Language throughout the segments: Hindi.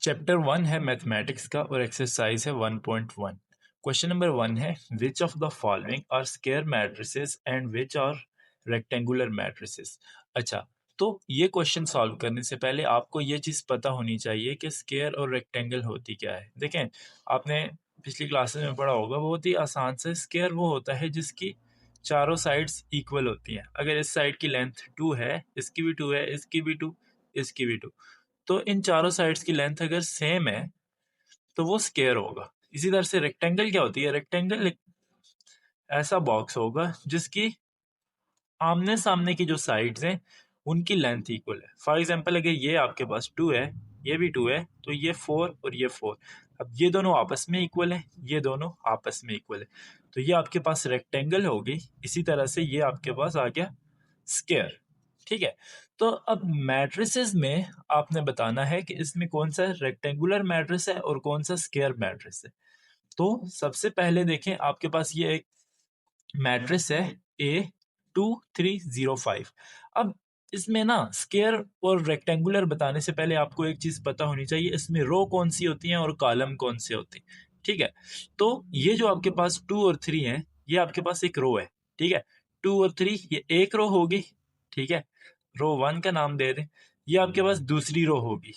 चैप्टर 1 है मैथमेटिक्स का और एक्सरसाइज है 1.1। क्वेश्चन नंबर 1 है which of the following are square matrices and which are rectangular matrices. अच्छा, तो ये क्वेश्चन सॉल्व करने से पहले आपको ये चीज़ पता होनी चाहिए कि स्क्वायर और रेक्टेंगल होती क्या है। देखें, आपने पिछली क्लासेस में पढ़ा होगा, बहुत ही आसान से स्क्वायर वो होता है जिसकी चारों साइड्स इक्वल होती हैं। अगर इस साइड की लेंथ 2 है, इसकी भी 2 है, इसकी भी 2, इसकी भी 2, तो इन चारों साइड्स की लेंथ अगर सेम है तो वो स्क्वायर होगा। इसी तरह से रेक्टेंगल क्या होती है? रेक्टेंगल एक ऐसा बॉक्स होगा जिसकी आमने सामने की जो साइड्स हैं उनकी लेंथ इक्वल है। फॉर एग्जांपल, अगर ये आपके पास 2 है, ये भी 2 है, तो ये 4 और ये 4, अब ये दोनों आपस में इक्वल है, ये दोनों आपस में इक्वल है, तो ये आपके पास रेक्टेंगल होगी। इसी तरह से ये आपके पास आ गया स्क्वायर। ठीक है, तो अब मैट्रिसेस में आपने बताना है कि इसमें कौन सा रेक्टेंगुलर मैट्रिस है और कौन सा स्क्वायर मैट्रिस है। तो सबसे पहले देखें, आपके पास ये एक मैट्रिस है A2305। अब इसमें ना स्क्वायर और रेक्टेंगुलर बताने से पहले आपको एक चीज पता होनी चाहिए, इसमें रो कौन सी होती है और कॉलम कौन से होते हैं। ठीक है, तो ये जो आपके पास 2 और 3 है, ये आपके पास एक रो है। ठीक है, 2 और 3 ये एक रो होगी। ठीक है, रो 1 का नाम दे दें। ये आपके पास दूसरी रो होगी।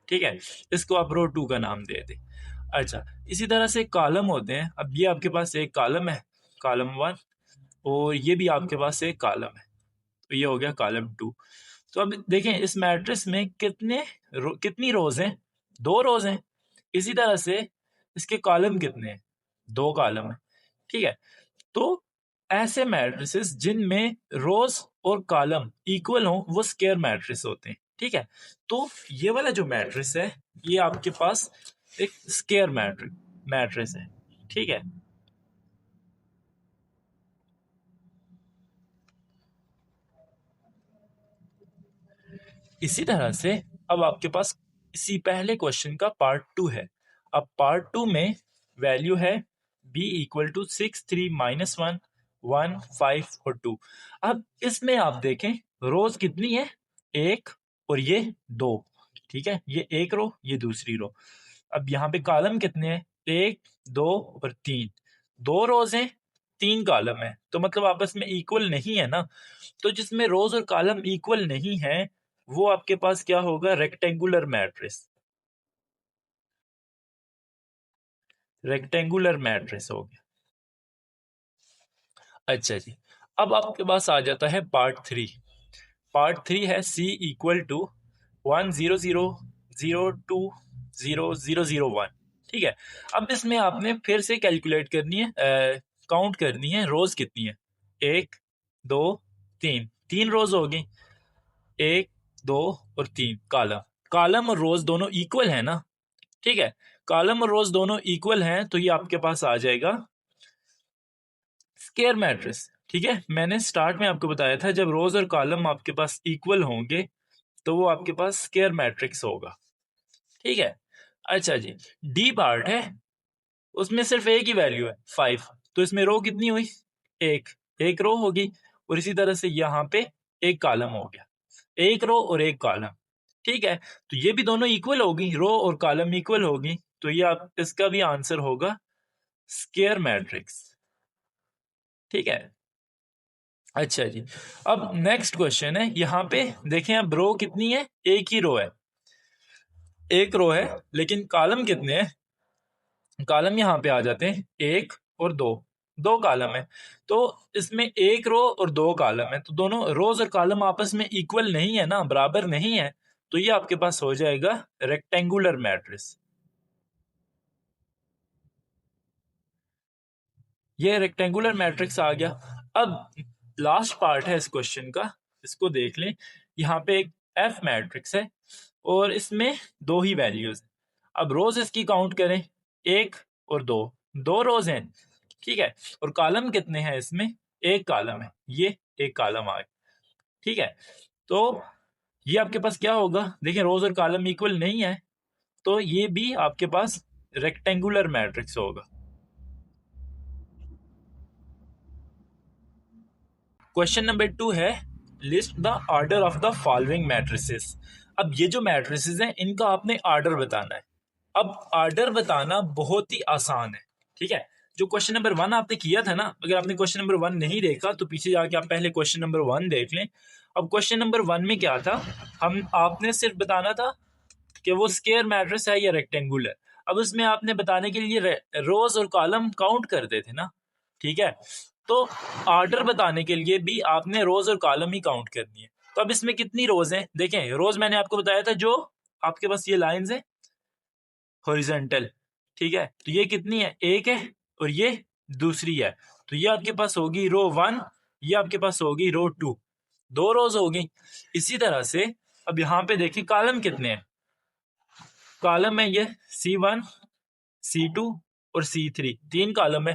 ठीक है, इसको आप रो 2 का नाम दे दें। अच्छा, इसी तरह से कॉलम होते हैं। अब ये आपके पास एक कॉलम है, कॉलम 1, और ये भी आपके पास एक कॉलम है, तो ये हो गया कॉलम 2। तो अब देखें, इस मैट्रिक्स में कितनी रोज हैं? 2 रोज हैं। इसी तरह से इसके कॉलम कितने हैं? 2 कॉलम है। ठीक है, तो ऐसे मैट्रिसेस जिनमें रोज और कॉलम इक्वल हो वो स्क्वायर मैट्रिक्स होते हैं। ठीक है, तो ये वाला जो मैट्रिक्स है ये आपके पास एक स्क्वायर मैट्रिक्स है। ठीक है, इसी तरह से अब आपके पास इसी पहले क्वेश्चन का पार्ट 2 है। अब पार्ट 2 में वैल्यू है b इक्वल टू 6 3 -1 1 5 और 2। अब इसमें आप देखें रोज कितनी है? एक और ये 2। ठीक है, ये एक रो, ये दूसरी रो। अब यहाँ पे कॉलम कितने हैं? 1 2 और 3। 2 रोज हैं, 3 कॉलम है, तो मतलब आपस में इक्वल नहीं है ना। तो जिसमें रोज और कॉलम इक्वल नहीं है वो आपके पास क्या होगा? Rectangular matrix. रेक्टेंगुलर मैट्रिक्स हो गया। अच्छा जी, अब आपके पास आ जाता है पार्ट 3। पार्ट 3 है c इक्वल टू 10000200001। ठीक है, अब इसमें आपने फिर से कैलकुलेट करनी है, काउंट करनी है रोज कितनी है। 1 2 3, 3 रोज होगी। 1 2 और 3 कॉलम। कॉलम और रोज दोनों इक्वल है ना। ठीक है, कॉलम और रोज दोनों इक्वल हैं, तो ये आपके पास आ जाएगा स्क्वायर मैट्रिक्स। ठीक है, मैंने स्टार्ट में आपको बताया था जब रोज और कॉलम आपके पास इक्वल होंगे तो वो आपके पास स्क्वायर मैट्रिक्स होगा। ठीक है, अच्छा जी, डी पार्ट है, उसमें सिर्फ एक ही वैल्यू है 5, तो इसमें रो कितनी हुई? एक, एक रो होगी। और इसी तरह से यहाँ पे एक कॉलम हो गया, एक रो और एक कॉलम। ठीक है, तो ये भी दोनों इक्वल होगी, रो और कॉलम इक्वल होगी, तो ये आप इसका भी आंसर होगा स्क्वायर मैट्रिक्स। ठीक है, अच्छा जी, अब नेक्स्ट क्वेश्चन है। यहाँ पे देखें, अब रो कितनी है? एक ही रो है, एक रो है, लेकिन कॉलम कितने हैं? कॉलम यहाँ पे आ जाते हैं एक और दो, दो कॉलम है। तो इसमें एक रो और दो कॉलम है, तो दोनों रोज और कॉलम आपस में इक्वल नहीं है ना, बराबर नहीं है, तो ये आपके पास हो जाएगा रेक्टेंगुलर मैट्रिक्स। ये रेक्टेंगुलर मैट्रिक्स आ गया। अब लास्ट पार्ट है इस क्वेश्चन का, इसको देख लें। यहाँ पे एक एफ मैट्रिक्स है और इसमें दो ही वैल्यूज हैं। अब रोज इसकी काउंट करें, एक और दो, दो रोज हैं। ठीक है, और कॉलम कितने हैं इसमें? एक कॉलम है, ये एक कॉलम आ गया। ठीक है, तो ये आपके पास क्या होगा? देखिए, रोज और कॉलम इक्वल नहीं है, तो ये भी आपके पास रेक्टेंगुलर मैट्रिक्स होगा। क्वेश्चन नंबर 2 है list the order of the following matrices. अब ये जो मैट्रिसेस हैं इनका आपने आर्डर बताना है। अब आर्डर बताना बहुत ही आसान है, ठीक है। जो क्वेश्चन नंबर 1 आपने किया था ना, अगर आपने क्वेश्चन नंबर 1 नहीं देखा तो पीछे जाके आप पहले क्वेश्चन नंबर 1 देख लें। अब क्वेश्चन नंबर 1 में क्या था, हम आपने सिर्फ बताना था कि वो स्क्वायर मैट्रिक्स है या रेक्टेंगुलर। अब उसमें आपने बताने के लिए रोज और कॉलम काउंट करते थे ना, ठीक है। तो आर्डर बताने के लिए भी आपने रोज और कॉलम ही काउंट करनी है। तो अब इसमें कितनी रोज हैं, देखें रोज मैंने आपको बताया था जो आपके पास ये लाइंस है हॉरिजॉन्टल, ठीक है। तो ये कितनी है, एक है और ये दूसरी है। तो ये आपके पास होगी रो 1, ये आपके पास होगी रो 2, दो रोज होगी। इसी तरह से अब यहाँ पे देखिए कॉलम कितने हैं, कॉलम है ये C1 C2 और C3, तीन कॉलम है।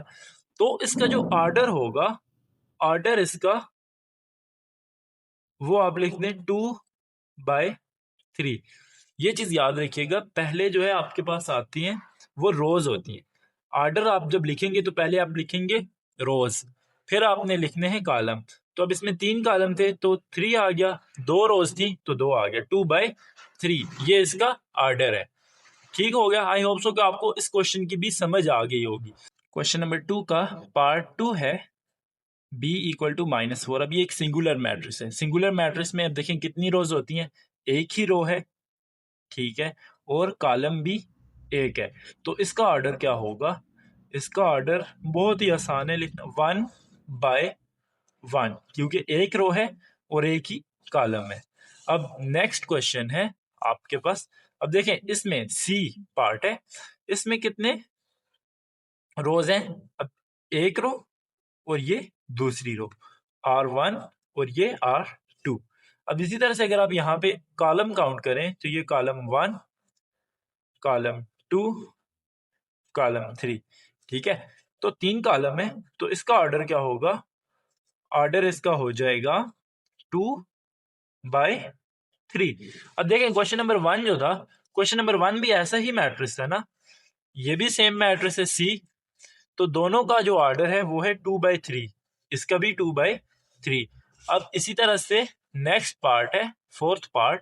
तो इसका जो ऑर्डर होगा, ऑर्डर इसका वो आप लिख दें 2/3। ये चीज याद रखिएगा, पहले जो है आपके पास आती हैं वो रोज होती हैं। ऑर्डर आप जब लिखेंगे तो पहले आप लिखेंगे रोज, फिर आपने लिखने हैं कॉलम। तो अब इसमें तीन कॉलम थे तो 3 आ गया, दो रोज थी तो 2 आ गया, 2/3 ये इसका ऑर्डर है। ठीक हो गया। आई होप सो कि आपको इस क्वेश्चन की भी समझ आ गई होगी। क्वेश्चन नंबर 2 का पार्ट 2 है b इक्वल टू -4। अब ये एक सिंगुलर मैट्रिक्स है। सिंगुलर मैट्रिक्स में अब देखें कितनी रोज होती हैं, एक ही रो है, ठीक है, और कॉलम भी एक है। तो इसका ऑर्डर क्या होगा, इसका ऑर्डर बहुत ही आसान है लिखना, 1/1, क्योंकि एक रो है और एक ही कॉलम है। अब नेक्स्ट क्वेश्चन है आपके पास। अब देखें इसमें सी पार्ट है, इसमें कितने रोज हैं, अब एक रो और ये दूसरी रो R1 और ये R2। अब इसी तरह से अगर आप यहाँ पे कॉलम काउंट करें तो ये कॉलम 1, कॉलम 2, कॉलम 3, ठीक है। तो तीन कॉलम है, तो इसका ऑर्डर क्या होगा, ऑर्डर इसका हो जाएगा 2/3। अब देखें क्वेश्चन नंबर 1 जो था, क्वेश्चन नंबर 1 भी ऐसा ही मैट्रिक्स था ना, ये भी सेम मैट्रिक्स है C। तो दोनों का जो ऑर्डर है वो है 2/3, इसका भी 2/3। अब इसी तरह से नेक्स्ट पार्ट है, फोर्थ पार्ट,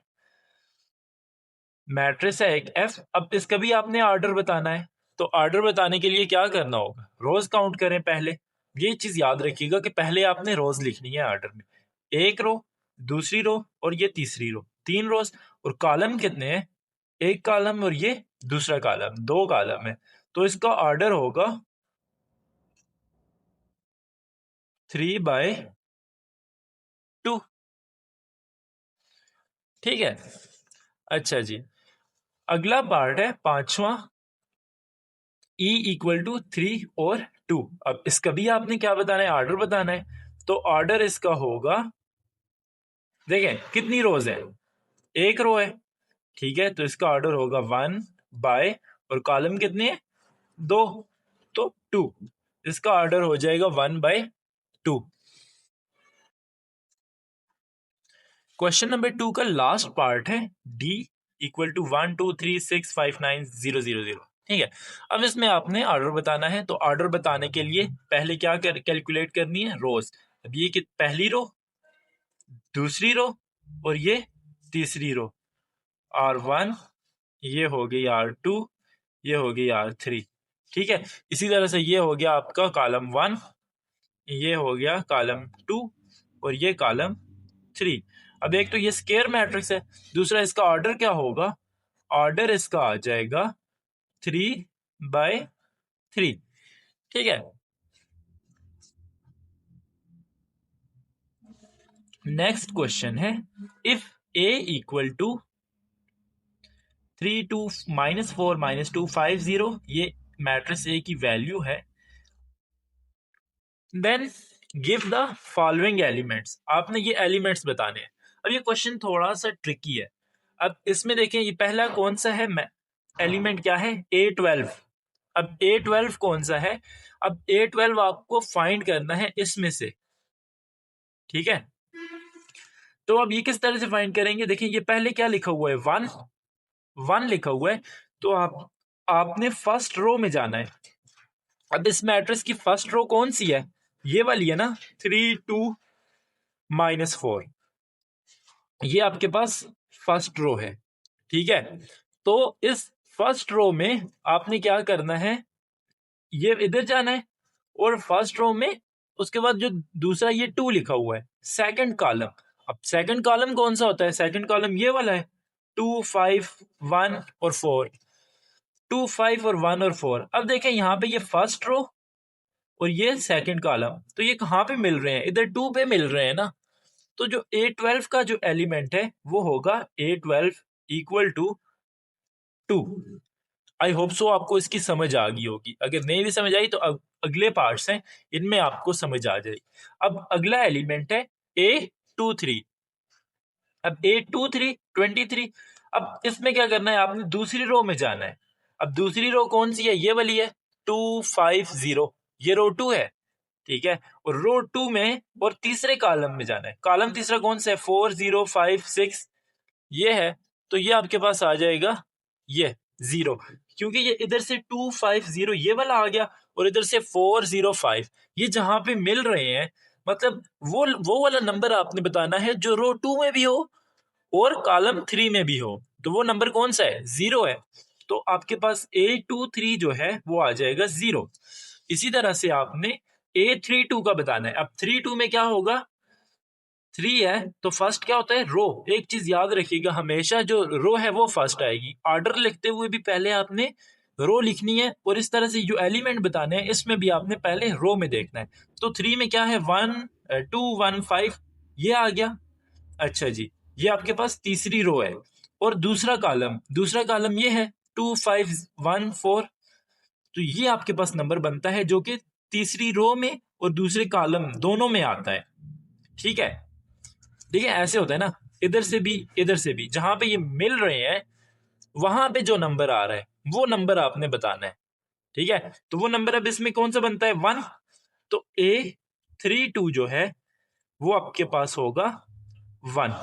मैट्रिक्स है एक F। अब इसका भी आपने ऑर्डर बताना है। तो ऑर्डर बताने के लिए क्या करना होगा, रोज काउंट करें पहले। ये चीज याद रखिएगा कि पहले आपने रोज लिखनी है ऑर्डर में, एक रो, दूसरी रो और ये तीसरी रो, तीन रोज। और कॉलम कितने हैं, एक कॉलम और ये दूसरा कॉलम, दो कॉलम है। तो इसका ऑर्डर होगा 3/2, ठीक है। अच्छा जी, अगला पार्ट है पांचवा, E इक्वल टू 3 और 2। अब इसका भी आपने क्या बताना है, ऑर्डर बताना है। तो ऑर्डर इसका होगा, देखें कितनी रोज है, एक रो है, ठीक है। तो इसका ऑर्डर होगा 1/, और कॉलम कितने हैं, दो, तो 2, इसका ऑर्डर हो जाएगा 1/2। क्वेश्चन नंबर 2 का लास्ट पार्ट है D इक्वल टू 1 2 3 6 5 9 0 0 0, ठीक है। अब इसमें आपने ऑर्डर बताना है। तो ऑर्डर बताने के लिए पहले क्या कैलकुलेट करनी है, रोज। अब ये कि पहली रो, दूसरी रो और ये तीसरी रो, R1, ये हो गई R2, ये हो गई R3, ठीक है। इसी तरह से ये हो गया आपका कॉलम 1, ये हो गया कॉलम 2 और ये कॉलम 3। अब एक तो ये स्क्वायर मैट्रिक्स है, दूसरा इसका ऑर्डर क्या होगा, ऑर्डर इसका आ जाएगा 3/3, ठीक है। नेक्स्ट क्वेश्चन है, इफ A इक्वल टू 3 2 -4 -2 5 0, ये मैट्रिक्स A की वैल्यू है, then give the following elements. आपने ये एलिमेंट्स बताने हैं। अब ये क्वेश्चन थोड़ा सा ट्रिकी है। अब इसमें देखें ये पहला कौन सा है, एलिमेंट क्या है, A12। अब A12 कौन सा है, अब A12 आपको फाइंड करना है इसमें से, ठीक है। तो अब ये किस तरह से फाइंड करेंगे, देखिए ये पहले क्या लिखा हुआ है, 1 लिखा हुआ है। तो आपने फर्स्ट रो में जाना है। अब इस मैट्रिक्स की फर्स्ट रो कौन सी है, ये वाली है ना, 3 2 -4, ये आपके पास फर्स्ट रो है, ठीक है। तो इस फर्स्ट रो में आपने क्या करना है, ये इधर जाना है, और फर्स्ट रो में उसके बाद जो दूसरा ये 2 लिखा हुआ है, सेकंड कॉलम। अब सेकंड कॉलम कौन सा होता है, सेकंड कॉलम ये वाला है, 2 5 1 और 4, 2 5 और 1 और 4। अब देखें यहाँ पे ये फर्स्ट रो और ये सेकंड कॉलम, तो ये कहाँ पे मिल रहे हैं, इधर 2 पे मिल रहे हैं ना। तो जो A12 का जो एलिमेंट है वो होगा A12 equal to 2। I hope so आपको इसकी समझ आ गई होगी, अगर नहीं भी समझ आई तो अगले पार्ट्स हैं, इनमें आपको समझ आ जाएगी। अब अगला एलिमेंट है A23। अब A23 23। अब इसमें क्या करना है, आपने दूसरी रो में जाना है। अब दूसरी रो कौन सी है, ये वाली है, 250, ये रो 2 है, ठीक है। और रो 2 में और तीसरे कॉलम में जाना है। कॉलम तीसरा कौन सा है, 4056, ये है। तो ये आपके पास आ जाएगा ये 0, क्योंकि ये इधर से 250 ये वाला आ गया, और इधर से 405, ये जहां पे मिल रहे हैं, मतलब वो वाला नंबर आपने बताना है जो रो 2 में भी हो और कॉलम 3 में भी हो। तो वो नंबर कौन सा है, 0 है। तो आपके पास A23 जो है वो आ जाएगा 0। इसी तरह से आपने A32 का बताना है। अब 32 में क्या होगा, 3 है तो फर्स्ट क्या होता है, रो। एक चीज याद रखिएगा, हमेशा जो रो है वो फर्स्ट आएगी। ऑर्डर लिखते हुए भी पहले आपने रो लिखनी है, और इस तरह से जो एलिमेंट बताने हैं इसमें भी आपने पहले रो में देखना है। तो 3 में क्या है, 1 2 1 5, ये आ गया। अच्छा जी, ये आपके पास तीसरी रो है। और दूसरा कॉलम ये है 2 5 1 4। तो ये आपके पास नंबर बनता है जो कि तीसरी रो में और दूसरे कॉलम दोनों में आता है, ठीक है। देखिए ऐसे होता है ना, इधर से भी जहां पे ये मिल रहे हैं वहां पे जो नंबर आ रहा है वो नंबर आपने बताना है, ठीक है। तो वो नंबर अब इसमें कौन सा बनता है, 1। तो A32 जो है वो आपके पास होगा 1।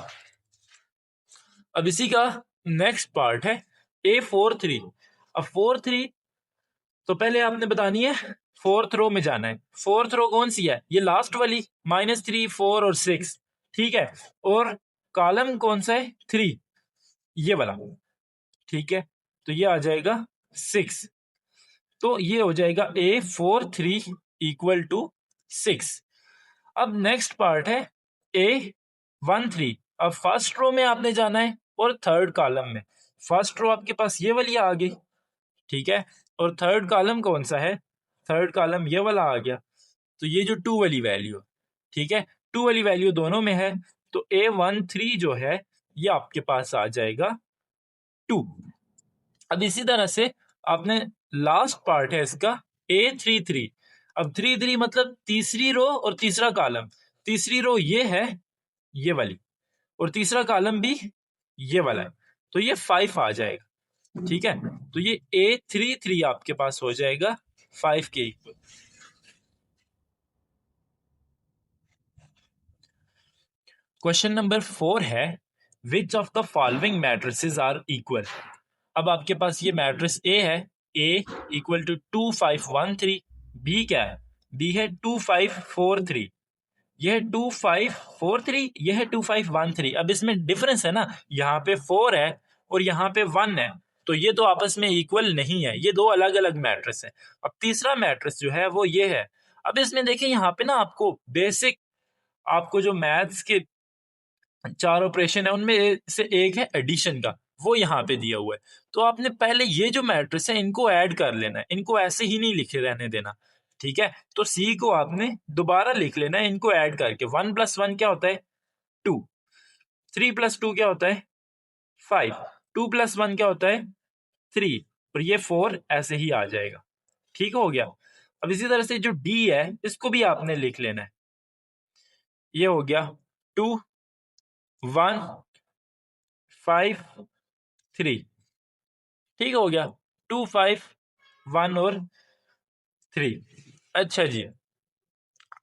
अब इसी का नेक्स्ट पार्ट है A43। अब 43, तो पहले आपने बतानी है, फोर्थ रो में जाना है। फोर्थ रो कौन सी है, ये लास्ट वाली, -3 4 और 6, ठीक है। और कॉलम कौन सा है, 3, ये वाला, ठीक है। तो ये आ जाएगा 6। तो ये हो जाएगा A43 इक्वल टू 6। अब नेक्स्ट पार्ट है A13। अब फर्स्ट रो में आपने जाना है और थर्ड कॉलम में। फर्स्ट रो आपके पास ये वाली आ गई, ठीक है। और थर्ड कॉलम कौन सा है, थर्ड कॉलम ये वाला आ गया। तो ये जो 2 वाली वैल्यू, ठीक है, 2 वाली वैल्यू दोनों में है। तो A13 जो है ये आपके पास आ जाएगा 2। अब इसी तरह से आपने लास्ट पार्ट है इसका A33। अब 33 मतलब तीसरी रो और तीसरा कॉलम। तीसरी रो ये है, ये वाली, और तीसरा कॉलम भी ये वाला है। तो ये 5 आ जाएगा, ठीक है। तो ये A33 आपके पास हो जाएगा 5 के इक्वल। क्वेश्चन नंबर 4 है, which of the following matrices are equal. अब आपके पास ये मैट्रिक्स ए है, ए इक्वल टू 2 5 1 3। बी क्या है, बी है 2 5 4 3। यह है 2 5 4 3, यह है 2 5 1 3। अब इसमें डिफरेंस है ना, यहाँ पे 4 है और यहाँ पे 1 है, तो ये तो आपस में इक्वल नहीं है, ये दो अलग अलग मैट्रिक्स है। अब तीसरा मैट्रिक्स जो है वो ये है। अब इसमें देखिए यहाँ पे ना आपको बेसिक, आपको जो मैथ्स के 4 ऑपरेशन है उनमें से एक है एडिशन का, वो यहाँ पे दिया हुआ है। तो आपने पहले ये जो मैट्रिक्स है इनको ऐड कर लेना है, इनको ऐसे ही नहीं लिखे रहने देना, ठीक है। तो सी को आपने दोबारा लिख लेना है इनको ऐड करके। 1 + 1 क्या होता है, 2। 3 + 2 क्या होता है, 5। 2 + 1 क्या होता है, 3। और ये 4 ऐसे ही आ जाएगा, ठीक हो गया। अब इसी तरह से जो डी है इसको भी आपने लिख लेना है। ये हो गया 2 1 5 3, ठीक हो गया, 2 5 1 और 3। अच्छा जी,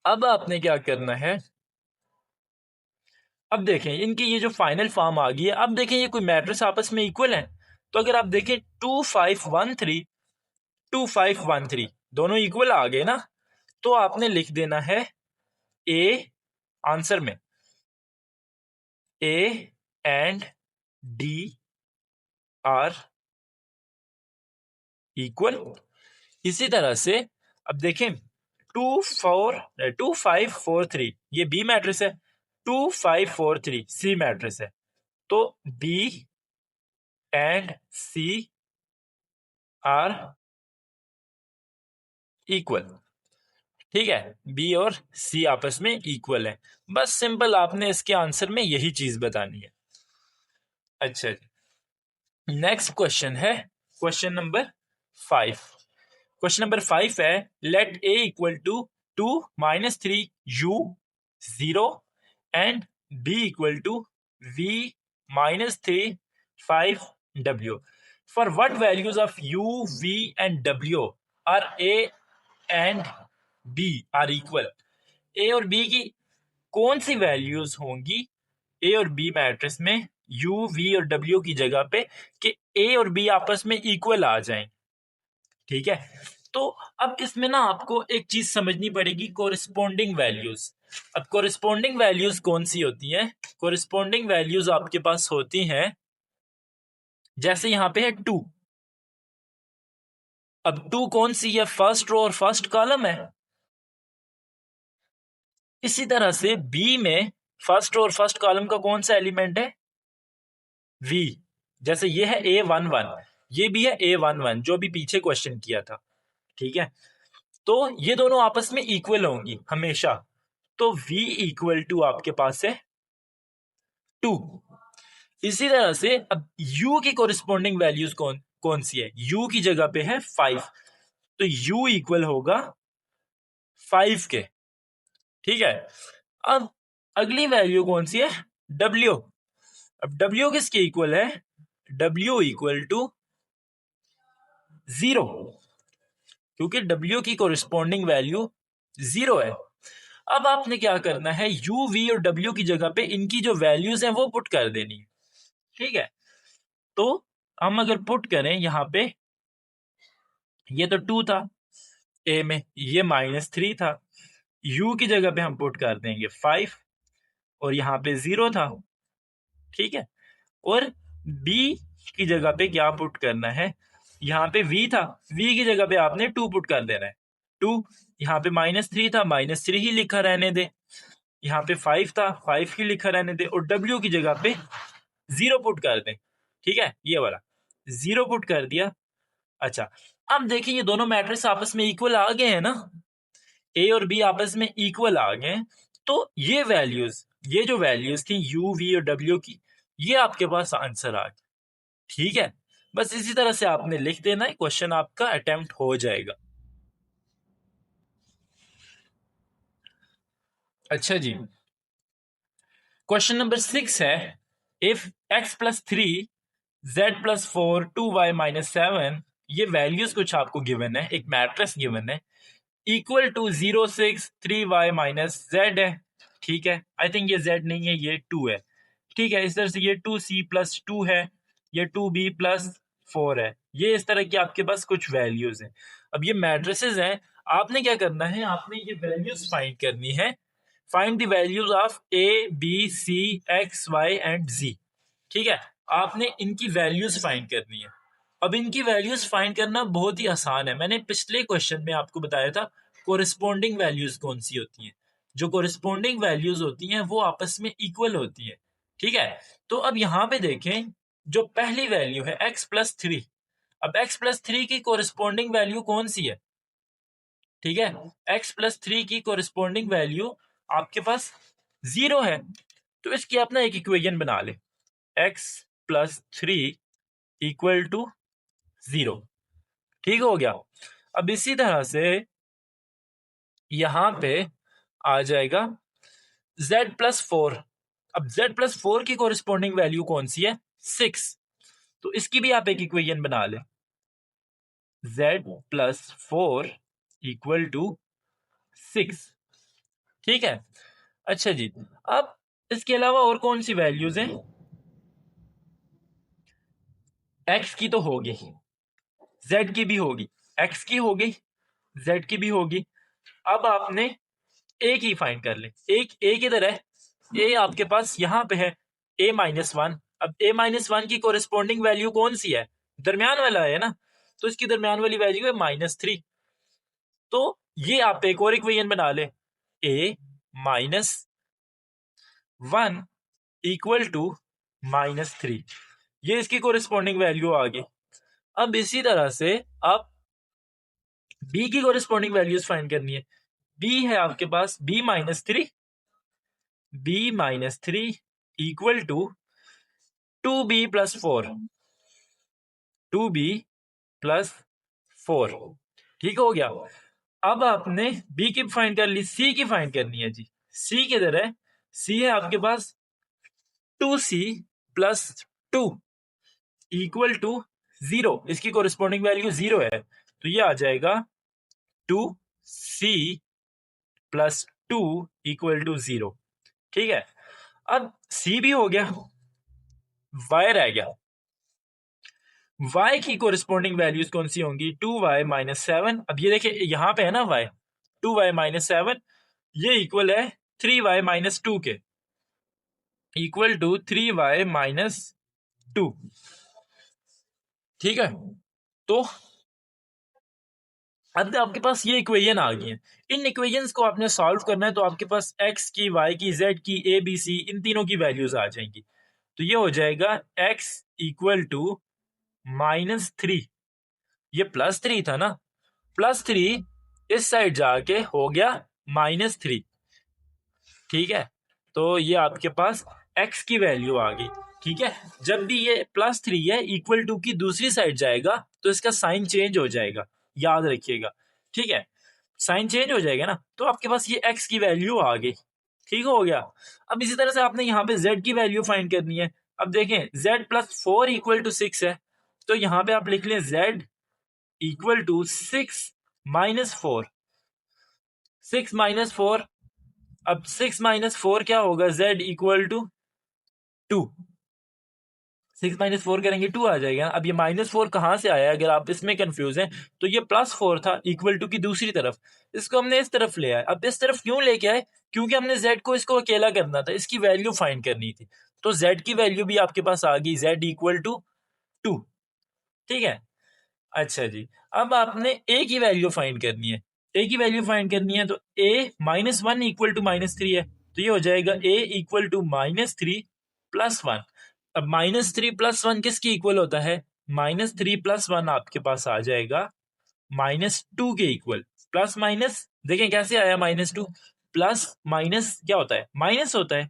अब आपने क्या करना है, अब देखें इनकी ये जो फाइनल फॉर्म आ गई है। अब देखें ये कोई मैट्रिक्स आपस में इक्वल है। तो अगर आप देखें 2 5 1 3, 2 5 1 3 दोनों इक्वल आ गए ना, तो आपने लिख देना है ए आंसर में, A and D R equal, इसी तरह से अब देखें 2 5 4 3 ये बी मैट्रिक्स है, 2 5 4 3 सी मैट्रिक्स है, तो B and C are equal. ठीक है, बी और सी आपस में इक्वल है। बस सिंपल आपने इसके आंसर में यही चीज बतानी है। अच्छा जी, नेक्स्ट क्वेश्चन है क्वेश्चन नंबर 5। क्वेश्चन नंबर 5 है let A equal to 2 - 3 u 0 and B equal to v -3 5 w for what values of u v and w are a and b are equal. A और बी की कौन सी वैल्यूज होंगी ए और बी मैट्रिक्स में यू वी और डब्ल्यू की जगह पे कि ए और बी आपस में इक्वल आ जाएं। ठीक है, तो अब इसमें ना आपको एक चीज समझनी पड़ेगी, कोरिस्पोंडिंग वैल्यूज। अब कोरिस्पोंडिंग वैल्यूज कौन सी होती हैं? कोरिस्पोंडिंग वैल्यूज आपके पास होती हैं जैसे यहां पे है 2। अब 2 कौन सी है? फर्स्ट रो और फर्स्ट कॉलम है। इसी तरह से बी में फर्स्ट रो और फर्स्ट कॉलम का कौन सा एलिमेंट है? वी। जैसे ये है A11, ये भी है A11 जो भी पीछे क्वेश्चन किया था। ठीक है, तो ये दोनों आपस में इक्वल होंगी हमेशा, तो V इक्वल टू आपके पास है 2। इसी तरह से अब U की कोरिस्पोंडिंग वैल्यूज कौन कौन सी है? U की जगह पे है 5, तो U इक्वल होगा 5 के। ठीक है, अब अगली वैल्यू कौन सी है? W। अब W किसके इक्वल है? W इक्वल टू 0, क्योंकि W की कोरिस्पोंडिंग वैल्यू 0 है। अब आपने क्या करना है, U V और W की जगह पे इनकी जो वैल्यूज हैं वो पुट कर देनी है। ठीक है, तो हम अगर पुट करें यहां पे, ये तो 2 था A में, ये -3 था, U की जगह पे हम पुट कर देंगे 5 और यहाँ पे 0 था। ठीक है, और B की जगह पे क्या पुट करना है? यहाँ पे V था, V की जगह पे आपने 2 पुट कर देना है। 2, यहाँ पे -3 था, -3 ही लिखा रहने दे। यहाँ पे 5 था, 5 ही लिखा रहने दे, और W की जगह पे 0 पुट कर दें। ठीक है, ये वाला 0 पुट कर दिया। अच्छा, अब देखिए ये दोनों मैट्रिक्स आपस में इक्वल आ गए हैं ना, ए और बी आपस में इक्वल आ गए हैं, तो ये वैल्यूज, ये जो वैल्यूज थी यू वी और डब्ल्यू की, ये आपके पास आंसर आ गया। ठीक है, बस इसी तरह से आपने लिख देना है, क्वेश्चन आपका अटेम्प्ट हो जाएगा। अच्छा जी, क्वेश्चन नंबर 6 है इफ x+3 z+4 2y-7, ये वैल्यूज कुछ आपको गिवन है, एक मैट्रिक्स गिवन है, इक्वल टू 0 6 3y-z है। ठीक है, आई थिंक ये z नहीं है, ये 2 है। ठीक है, इस तरह से ये 2c+2 है, ये 2b+4 है, ये इस तरह की आपके पास कुछ वैल्यूज हैं। अब ये मैट्रिसेस हैं, आपने क्या करना है, आपने ये वैल्यूज फाइंड करनी है। Find the values of a b c x y and z। ठीक है, आपने इनकी वैल्यूज फाइंड करनी है। अब इनकी वैल्यूज फाइंड करना बहुत ही आसान है, मैंने पिछले क्वेश्चन में आपको बताया था कोरिस्पोंडिंग वैल्यूज कौन सी होती हैं। जो कोरिस्पोंडिंग वैल्यूज होती हैं वो आपस में इक्वल होती है। ठीक है, तो अब यहाँ पे देखें, जो पहली वैल्यू है x+3, अब x+3 की कोरिस्पोंडिंग वैल्यू कौन सी है? ठीक है, x+3 की कोरिस्पोंडिंग वैल्यू आपके पास 0 है, तो इसकी आप ना एक इक्वेशन बना ले, x+3 इक्वल टू 0। ठीक हो गया। अब इसी तरह से यहां पे आ जाएगा z+4। अब z+4 की कोरिस्पोंडिंग वैल्यू कौन सी है? 6, तो इसकी भी आप एक इक्वेशन बना ले, z+4 इक्वल टू 6। ठीक है, अच्छा जी, अब इसके अलावा और कौन सी वैल्यूज हैं? x की तो होगी, z की भी होगी, x की होगी, z की भी होगी। अब आपने a की फाइंड कर ले, एक a किधर है? a आपके पास यहां पे है, a-1, अब a माइनस वन की कोरिस्पोंडिंग वैल्यू कौन सी है, दरमियान वाला है ना, तो इसकी दरमियान वाली वैल्यू है -3। तो ये आप एक और इक्वेशन बना ले, a minus one equal to -3, ये इसकी कोरिस्पोंडिंग वैल्यू आ गई। अब इसी तरह से आप b की कोरिस्पोंडिंग वैल्यूज फाइंड करनी है। b है आपके पास b-3 equal to 2b plus 4, 2b plus 4, ठीक हो गया। अब आपने b की फाइंड कर ली, c की फाइंड करनी है जी। c किधर है, c है आपके पास 2c प्लस 2 इक्वल टू 0, इसकी कोरिस्पोंडिंग वैल्यू 0 है, तो ये आ जाएगा 2c प्लस 2 इक्वल टू 0, ठीक है। अब c भी हो गया, y रह गया। y की कोरिस्पोंडिंग वैल्यूज कौन सी होंगी, 2y माइनस 7। अब ये देखिए यहां पे है ना y, 2y माइनस 7, ये इक्वल है 3y माइनस 2 के, इक्वल टू 3y माइनस 2, ठीक है। तो अब आपके पास ये इक्वेशन आ गई है, इन इक्वेशंस को आपने सॉल्व करना है, तो आपके पास x की, y की, z की, a b c इन तीनों की वैल्यूज आ जाएंगी। तो ये हो जाएगा x इक्वल टू -3, ये +3 था ना, +3 इस साइड जाके हो गया -3, ठीक है। तो ये आपके पास x की वैल्यू आ गई, ठीक है। जब भी ये +3 है इक्वल टू की दूसरी साइड जाएगा तो इसका साइन चेंज हो जाएगा, याद रखिएगा, ठीक है। साइन चेंज हो जाएगा ना, तो आपके पास ये x की वैल्यू आ गई, ठीक हो गया। अब इसी तरह से आपने यहाँ पे z की वैल्यू फाइंड करनी है। अब देखें z प्लस 4 इक्वल टू 6 है, तो यहाँ पे आप लिख लें z equal to 6 minus 4, 6 minus 4। अब 6 माइनस 4 क्या होगा, z इक्वल टू 2, 6 माइनस 4 करेंगे 2 आ जाएगा। अब ये -4 कहां से आया, अगर आप इसमें कंफ्यूज हैं तो ये +4 था इक्वल टू की दूसरी तरफ, इसको हमने इस तरफ ले आए। अब इस तरफ क्यों लेके आए, क्योंकि हमने z को इसको अकेला करना था, इसकी वैल्यू फाइंड करनी थी। तो z की वैल्यू भी आपके पास आ गई, z इक्वल टू 2, ठीक है। अच्छा जी, अब आपने a की वैल्यू फाइंड करनी है, a की वैल्यू फाइंड करनी है, तो a -1 इक्वल टू -3 है, तो ये हो जाएगा a इक्वल टू -3 प्लस 1। अब -3 प्लस 1 किसकी इक्वल होता है, -3 प्लस 1 आपके पास आ जाएगा -2 के इक्वल। प्लस माइनस देखें कैसे आया, -2 प्लस माइनस क्या होता है, माइनस होता है,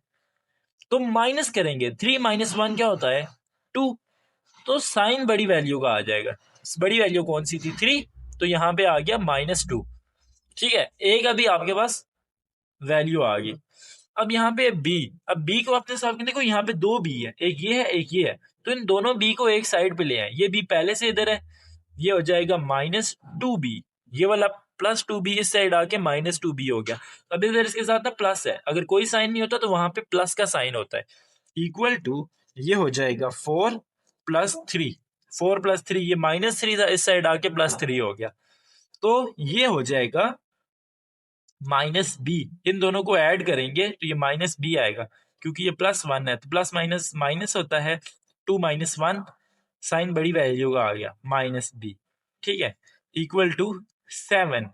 तो माइनस करेंगे 3 माइनस 1 क्या होता है 2, तो साइन बड़ी वैल्यू का आ जाएगा। बड़ी वैल्यू कौन सी थी 3, तो यहां पे आ गया -2, ठीक है। ए का भी आपके पास वैल्यू आ गई। अब यहाँ पे बी, अब बी को आपने सॉल्व किया, देखो यहाँ पे 2 बी है, एक ये है एक ये है, तो इन दोनों बी को एक साइड पे ले आए, ये बी पहले से इधर है, ये हो जाएगा -2b, ये वाला +2b इस साइड आके -2b हो गया। अब इधर इसके साथ ना प्लस है, अगर कोई साइन नहीं होता तो वहां पे प्लस का साइन होता है, इक्वल टू ये हो जाएगा 4 प्लस 3, 4 प्लस 3, ये -3 था, इस साइड आके +3 हो गया, तो ये हो जाएगा -b। इन दोनों को ऐड करेंगे तो ये -b आएगा, क्योंकि ये +1 है, तो प्लस माइनस माइनस होता है, 2 - 1 साइन बड़ी वैल्यू का आ गया -b, ठीक है, इक्वल टू 7।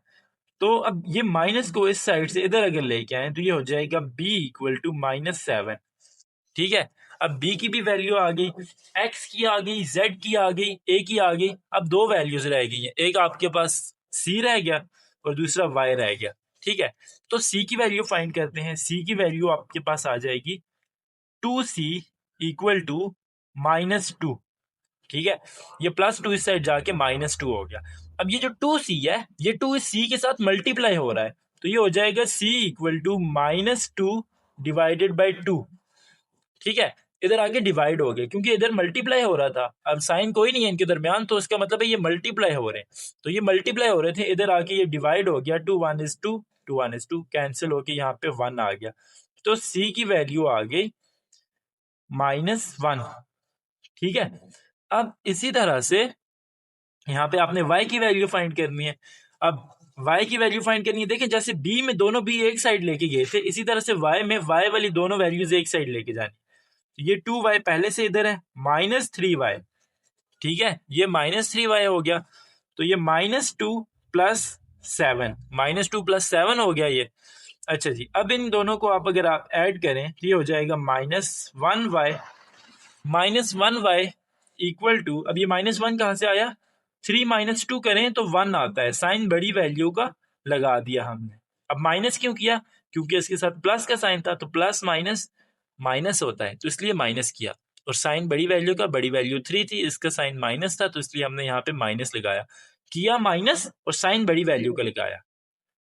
तो अब ये माइनस को इस साइड से इधर अगर लेके आए तो ये हो जाएगा b इक्वल टू -7, ठीक है। अब b की भी वैल्यू आ गई, x की आ गई, z की आ गई, a की आ गई। अब दो वैल्यूज रह गई हैं, एक आपके पास c रह गया और दूसरा y रह गया, ठीक है। तो c की वैल्यू फाइंड करते हैं, c की वैल्यू आपके पास आ जाएगी 2c इक्वल टू -2, ठीक है। ये +2 इस साइड जाके -2 हो गया। अब ये जो 2c है, ये 2 इस c के साथ मल्टीप्लाई हो रहा है, तो ये हो जाएगा c equal to -2 divided by 2, ठीक है। इधर आगे डिवाइड हो गए, क्योंकि इधर मल्टीप्लाई हो रहा था, अब साइन कोई नहीं है इनके दरमियान, तो इसका मतलब है ये मल्टीप्लाई हो रहे हैं, तो ये मल्टीप्लाई हो रहे थे, इधर आके ये डिवाइड हो गया, 2 1 is 2, 2 1 is 2 कैंसिल होके यहाँ पे 1 आ गया, तो c की वैल्यू आ गई -1, ठीक है। अब इसी तरह से यहाँ पे आपने y की वैल्यू फाइंड करनी है। अब y की वैल्यू फाइंड करनी है, देखें जैसे b में दोनों b एक साइड लेके गए थे, इसी तरह से y में y वाली दोनों वैल्यूज एक साइड लेके जानी, ये 2y पहले से इधर है, -3y, ठीक है, ये -3y हो गया, तो ये -2 + 7, -2 + 7 हो गया ये। अच्छा जी, अब इन दोनों को अगर आप ऐड करें तो ये हो जाएगा -1y, -1y इक्वल टू, अब ये -1 कहाँ से आया, 3 - 2 करें तो 1 आता है, साइन बड़ी वैल्यू का लगा दिया हमने। अब माइनस क्यों किया, क्योंकि इसके साथ प्लस का साइन था, तो प्लस माइनस माइनस होता है, तो इसलिए माइनस किया। और साइन बड़ी वैल्यू का, बड़ी वैल्यू 3 थी, इसका साइन माइनस था, तो इसलिए हमने यहाँ पे माइनस लगाया, किया माइनस और साइन बड़ी वैल्यू का लगाया,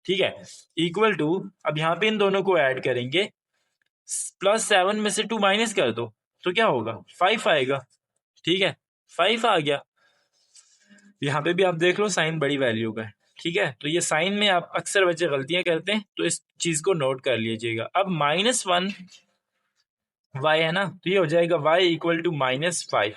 ठीक है, इक्वल टू, अब यहाँ पे इन दोनों को ऐड करेंगे, +7 में से 2 माइनस कर दो तो क्या होगा, 5 आएगा, ठीक है, 5 आ गया। यहाँ पे भी आप देख लो साइन बड़ी वैल्यू का है, ठीक है, तो ये साइन में आप अक्सर बच्चे गलतियां करते हैं, तो इस चीज को नोट कर लीजिएगा। अब -1 y है ना, तो ये हो जाएगा y इक्वल टू -5,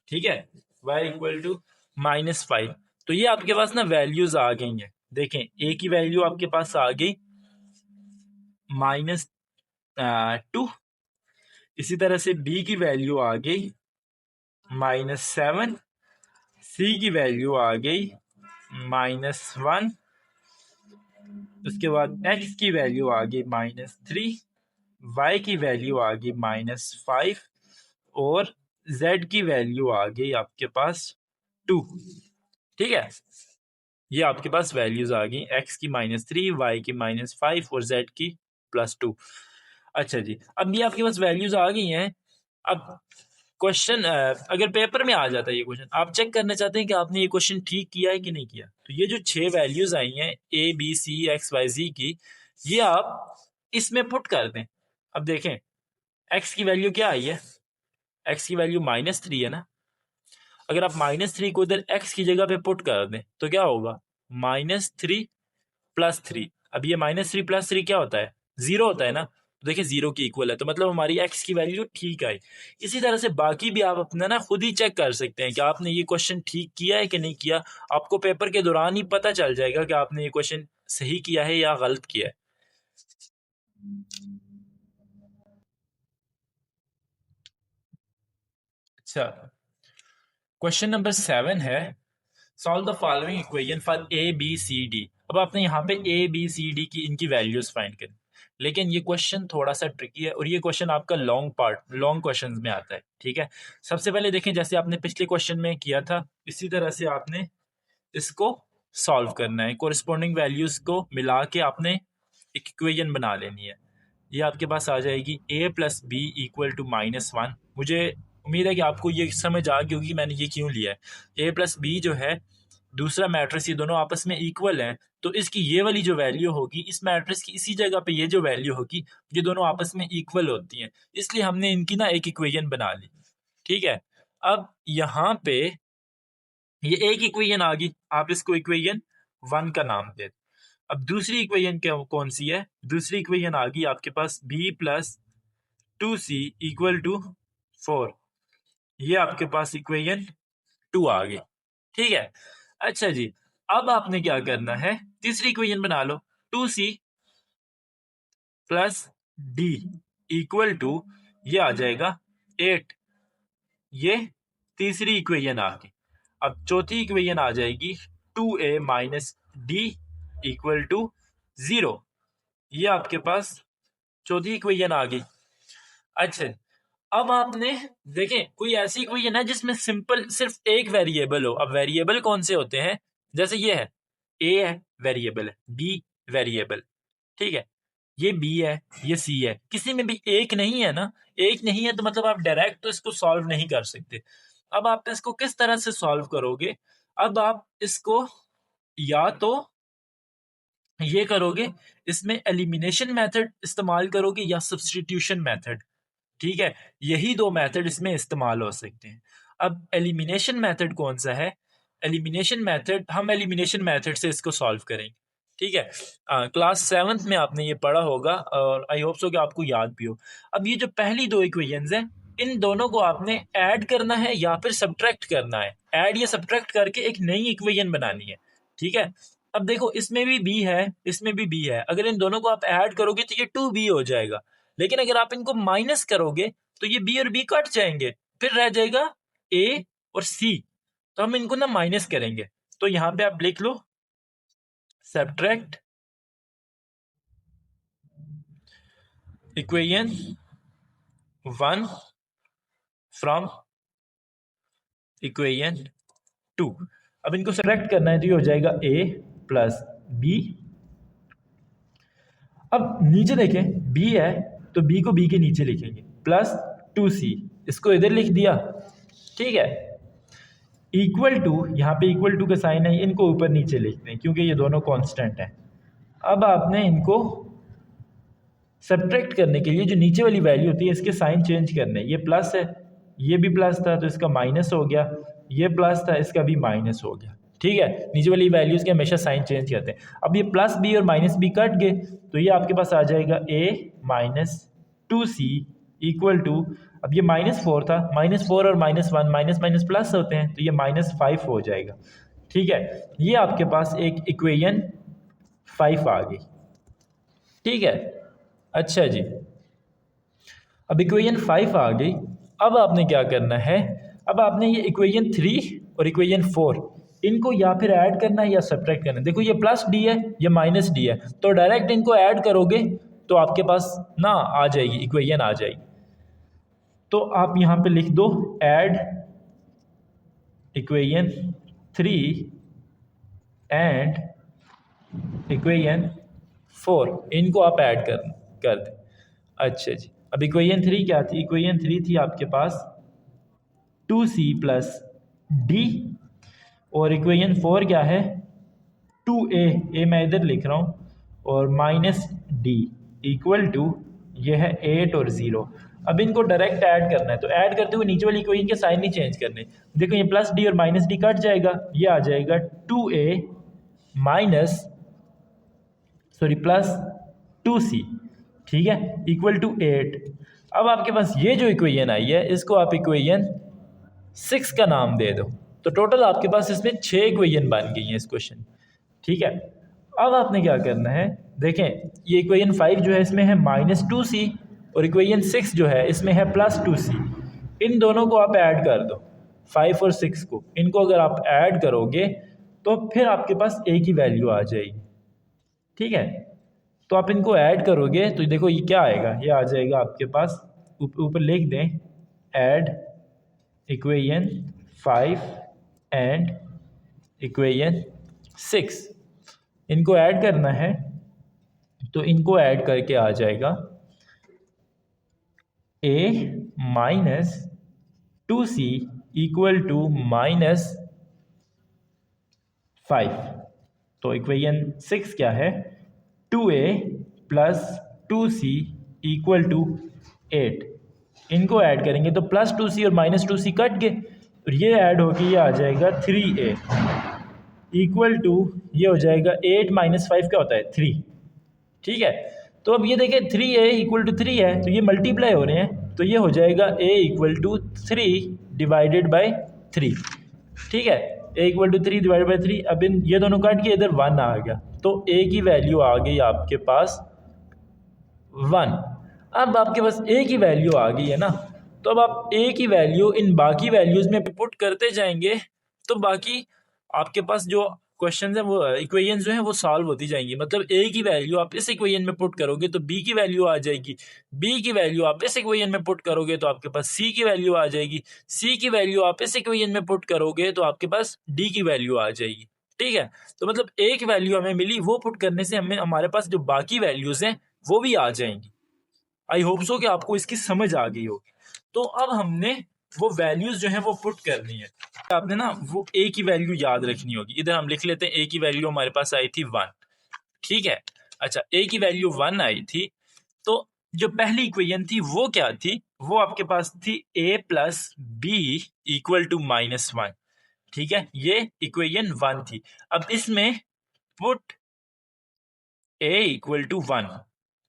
ठीक है, y इक्वल टू -5। तो ये आपके पास ना वैल्यूज आ गई हैं, देखें a की वैल्यू आपके पास आ गई -2, इसी तरह से b की वैल्यू आ गई -7, c की वैल्यू आ गई -1, उसके बाद x की वैल्यू आ गई -3, y की वैल्यू आ गई -5 और z की वैल्यू आ गई आपके पास 2, ठीक है, ये आपके पास वैल्यूज आ गई, x की -3, y की -5 और z की +2। अच्छा जी, अब ये आपके पास वैल्यूज आ गई हैं। अब क्वेश्चन अगर पेपर में आ जाता है ये क्वेश्चन, आप चेक करना चाहते हैं कि आपने ये क्वेश्चन ठीक किया है कि नहीं किया, तो ये जो 6 वैल्यूज आई हैं a b c x y z की, ये आप इसमें पुट कर दें। अब देखें x की वैल्यू क्या आई है, x की वैल्यू -3 है ना, अगर आप -3 को इधर x की जगह पे पुट कर दें तो क्या होगा, -3 + 3, अब ये -3 + 3 क्या होता है, 0 होता है ना, तो देखिए 0 की इक्वल है, तो मतलब हमारी x की वैल्यू ठीक आई। इसी तरह से बाकी भी आप अपना ना खुद ही चेक कर सकते हैं कि आपने ये क्वेश्चन ठीक किया है कि नहीं किया, आपको पेपर के दौरान ही पता चल जाएगा कि आपने ये क्वेश्चन सही किया है या गलत किया है। अच्छा, क्वेश्चन नंबर 7 है, solve the following equation for A B C D. अब आपने यहाँ पे ए बी सी डी की इनकी वैल्यूज फाइंड करें, लेकिन ये क्वेश्चन थोड़ा सा ट्रिकी है और ये क्वेश्चन आपका लॉन्ग क्वेश्चन में आता है, ठीक है। सबसे पहले देखें, जैसे आपने पिछले क्वेश्चन में किया था इसी तरह से आपने इसको सॉल्व करना है, कोरिस्पोंडिंग वैल्यूज को मिला के आपने एक इक्वेशन बना लेनी है। ये आपके पास आ जाएगी a + b = -1। मुझे उम्मीद है कि आपको ये समझ आ गई होगी मैंने ये क्यों लिया है। a + b जो है दूसरा मैट्रिक्स, ये दोनों आपस में इक्वल हैं, तो इसकी ये वाली जो वैल्यू होगी इस मैट्रिक्स की इसी जगह पे ये जो वैल्यू होगी, ये दोनों आपस में इक्वल होती हैं, इसलिए हमने इनकी ना एक इक्वेशन बना ली, ठीक है। अब यहाँ पे ये एक इक्वेशन आ गई, आप इसको इक्वेशन 1 का नाम दे। अब दूसरी इक्वेशन क्या कौन सी है, दूसरी इक्वेशन आ गई आपके पास b + 2c = 4, ये आपके पास इक्वेशन 2 आ गई, ठीक है। अच्छा जी, अब आपने क्या करना है, तीसरी इक्वेशन बना लो, 2c + d = ये आ जाएगा 8, ये तीसरी इक्वेशन आ गई। अब चौथी इक्वेशन आ जाएगी 2a - d = 0, ये आपके पास चौथी इक्वेशन आ गई। अच्छा, अब आपने देखें कोई ऐसी इक्वेशन है जिसमें सिंपल सिर्फ एक वेरिएबल हो। अब वेरिएबल कौन से होते हैं, जैसे ये है a है वेरिएबल है, b वेरिएबल, ठीक है, ये b है, ये c है, किसी में भी एक नहीं है ना, एक नहीं है तो मतलब आप डायरेक्ट तो इसको सॉल्व नहीं कर सकते। अब आप इसको किस तरह से सॉल्व करोगे, अब आप इसको या तो ये करोगे, इसमें एलिमिनेशन मेथड इस्तेमाल करोगे या सब्स्टिट्यूशन मेथड, ठीक है, यही दो मेथड इसमें इस्तेमाल हो सकते हैं। अब एलिमिनेशन मेथड कौन सा है, एलिमिनेशन मेथड, हम एलिमिनेशन मेथड से इसको सॉल्व करेंगे, ठीक है। क्लास 7th में आपने ये पढ़ा होगा और आई होप सो कि आपको याद भी हो। अब ये जो पहली दो इक्वेशंस हैं, इन दोनों को आपने ऐड करना है या फिर सब्ट्रैक्ट करना है, ऐड या सब्ट्रैक्ट करके एक नई इक्वेशन बनानी है, ठीक है। अब देखो इसमें भी b है, इसमें भी b है, अगर इन दोनों को आप ऐड करोगे तो ये 2b हो जाएगा, लेकिन अगर आप इनको माइनस करोगे तो ये बी और बी कट जाएंगे, फिर रह जाएगा ए और सी। तो हम इनको ना माइनस करेंगे, तो यहां पे आप लिख लो सब्ट्रैक्ट इक्वेशन 1 फ्रॉम इक्वेशन 2। अब इनको सब्ट्रैक्ट करना है तो ये हो जाएगा ए प्लस बी। अब नीचे देखें बी है तो बी को बी के नीचे लिखेंगे प्लस 2c, इसको इधर लिख दिया, ठीक है। इक्वल टू, यहाँ पे इक्वल टू का साइन है, इनको ऊपर नीचे लिखते हैं क्योंकि ये दोनों कांस्टेंट हैं। अब आपने इनको सब्ट्रैक्ट करने के लिए जो नीचे वाली वैल्यू होती है इसके साइन चेंज करने, ये प्लस है, ये भी प्लस था तो इसका माइनस हो गया, ये प्लस था इसका भी माइनस हो गया, ठीक है। नीचे वाली वैल्यूज के हमेशा साइन चेंज करते हैं। अब ये प्लस बी और माइनस बी कट गए तो ये आपके पास आ जाएगा ए माइनस 2c इक्वल टू, अब ये -4 था, -4 और -1 माइनस माइनस प्लस होते हैं तो ये -5 हो जाएगा, ठीक है। ये आपके पास एक इक्वेशन 5 आ गई, ठीक है। अच्छा जी, अब इक्वेशन 5 आ गई। अब आपने क्या करना है, अब आपने ये इक्वेशन 3 और इक्वेशन 4 इनको या फिर ऐड करना है या सब्ट्रैक्ट करना है। देखो ये प्लस डी है, ये माइनस डी है, तो डायरेक्ट इनको ऐड करोगे तो आपके पास ना आ जाएगी, इक्वेशन आ जाएगी। तो आप यहाँ पे लिख दो ऐड इक्वेशन 3 एंड इक्वेशन 4, इनको आप ऐड कर दें। अच्छा जी, अब इक्वेशन 3 क्या थी, इक्वेशन 3 थी आपके पास 2c प्लस डी, और इक्वेशन 4 क्या है 2a, ए मैं इधर लिख रहा हूँ, और माइनस डी इक्वल टू, ये है 8 और 0। अब इनको डायरेक्ट ऐड करना है तो ऐड करते हुए नीचे वाली इक्वेशन के साइन नहीं चेंज करने। देखो ये प्लस डी और माइनस डी कट जाएगा, ये आ जाएगा 2a minus sorry plus 2c, ठीक है, इक्वल टू 8। अब आपके पास ये जो इक्वेशन आई है इसको आप इक्वेशन 6 का नाम दे दो, तो टोटल आपके पास इसमें 6 इक्वेशन बन गई हैं इस क्वेश्चन, ठीक है। अब आपने क्या करना है, देखें ये इक्वेशन 5 जो है इसमें है -2c और इक्वेशन 6 जो है इसमें है +2c। इन दोनों को आप ऐड कर दो, 5 और 6 को, इनको अगर आप ऐड करोगे तो फिर आपके पास a की वैल्यू आ जाएगी, ठीक है। तो आप इनको ऐड करोगे तो देखो ये क्या आएगा, ये आ जाएगा आपके पास, ऊपर लिख दें ऐड इक्वेशन 5 एंड इक्वेशन 6, इनको ऐड करना है तो इनको ऐड करके आ जाएगा a minus 2c equal to -5। तो इक्वेशन 6 क्या है 2a plus 2c equal to 8, इनको ऐड करेंगे तो +2c और -2c कट गए और ये ऐड होके ये आ जाएगा 3a इक्वल टू, ये हो जाएगा 8 माइनस 5 क्या होता है 3, ठीक है। तो अब ये देखें 3a इक्वल टू 3 है तो ये मल्टीप्लाई हो रहे हैं, तो ये हो जाएगा a equal to 3 divided by 3, ठीक है, a equal to 3 divided by 3। अब इन ये दोनों काट के इधर 1 आ गया तो a की वैल्यू आ गई आपके पास 1। अब आपके पास a की वैल्यू आ गई है ना, तो अब आप a की वैल्यू इन बाकी वैल्यूज़ में पुट करते जाएंगे तो बाकी आपके पास जो क्वेश्चन है वो इक्वेशन जो है वो सॉल्व होती जाएंगी। मतलब a की वैल्यू आप इस इक्वेशन में पुट करोगे तो b की वैल्यू आ जाएगी, b की वैल्यू आप इस इक्वेशन में पुट करोगे तो आपके पास c की वैल्यू आ जाएगी, c की वैल्यू आप इस इक्वेशन में पुट करोगे तो आपके पास d की वैल्यू आ जाएगी, ठीक है। तो मतलब एक वैल्यू हमें मिली, वो पुट करने से हमें हमारे पास जो बाकी वैल्यूज हैं वो भी आ जाएंगी। आई होप सो कि आपको इसकी समझ आ गई होगी। तो अब हमने वो वैल्यूज जो है वो पुट करनी है, आपने ना वो a की वैल्यू याद रखनी होगी। इधर हम लिख लेते हैं a की वैल्यू हमारे पास आई थी 1, ठीक है। अच्छा a की वैल्यू 1 आई थी, तो जो पहली इक्वेशन थी वो क्या थी, वो आपके पास थी a plus B equal to -1, ठीक है, ये इक्वेशन 1 थी। अब इसमें put a equal to 1,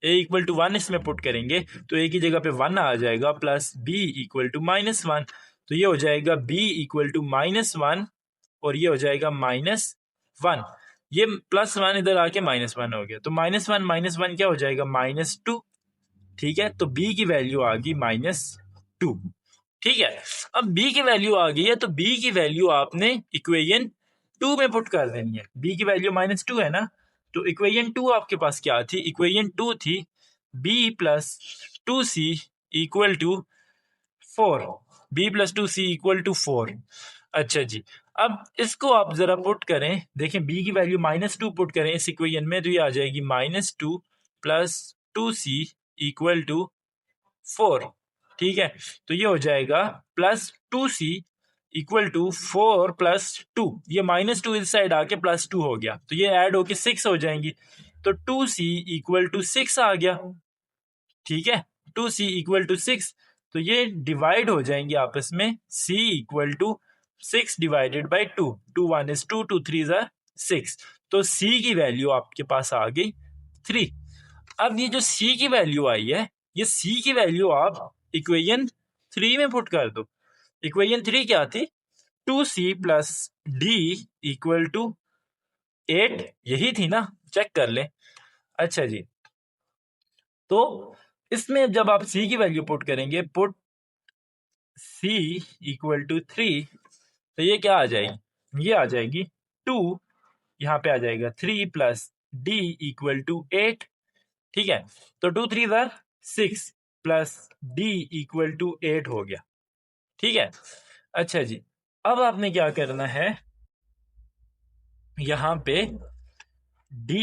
a equal to 1 इसमें पुट करेंगे तो a की जगह पे 1 आ जाएगा, प्लस b इक्वल टू -1, तो ये हो जाएगा b इक्वल टू -1 और ये हो जाएगा -1, ये +1 इधर आके -1 हो गया, तो -1 क्या हो जाएगा -2, ठीक है। तो b की वैल्यू आ गई 2। ठीक है, अब b की वैल्यू आ गई है तो b की वैल्यू आपने इक्वेशन 2 में पुट कर देनी है। b की वैल्यू -2 है ना, तो इक्वेशन 2 आपके पास क्या थी? इक्वेशन 2 थी b plus 2c equal to 4। b plus 2c equal to 4। अच्छा जी, अब इसको आप जरा पुट करें, देखें b की वैल्यू -2 पुट करें इस इक्वेशन में तो ये आ जाएगी -2 प्लस 2c इक्वल टू 4। ठीक है, तो ये हो जाएगा +2c इक्वल टू 4 प्लस 2। ये -2 इस साइड आके +2 हो गया, तो ये ऐड होके 6 हो जाएंगी, तो 2c इक्वल टू 6 आ गया। ठीक है, 2c इक्वल टू 6, तो ये डिवाइड हो जाएंगे आपस में, c equal to 6 divided by 2। 2 1 is 2, 2 3 is 6, तो c की वैल्यू आपके पास आ गई 3। अब ये जो c की वैल्यू आई है, ये c की वैल्यू आप इक्वेशन 3 में पुट कर दो। इक्वेशन 3 क्या थी? 2c plus d equal to 8, यही थी ना, चेक कर लें। अच्छा जी, तो इसमें जब आप c की वैल्यू पुट करेंगे, पुट c इक्वल टू 3, तो ये क्या आ जाएगी? ये आ जाएगी 2, यहाँ पे आ जाएगा 3 प्लस d इक्वल टू 8। ठीक है, तो 2 3 जार 6 प्लस d इक्वल टू 8 हो गया। ठीक है, अच्छा जी, अब आपने क्या करना है, यहाँ पे d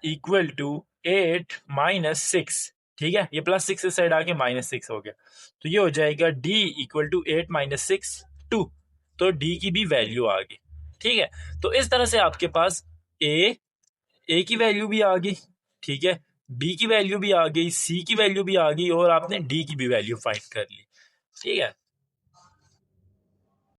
इक्वल टू 8 माइनस 6। ठीक है, ये +6 इस साइड आके -6 हो गया, तो ये हो जाएगा d इक्वल टू 8 माइनस 6 2। तो d की भी वैल्यू आ गई। ठीक है, तो इस तरह से आपके पास a की वैल्यू भी आ गई, ठीक है, b की वैल्यू भी आ गई, c की वैल्यू भी आ गई और आपने d की भी वैल्यू फाइंड कर ली। ठीक है,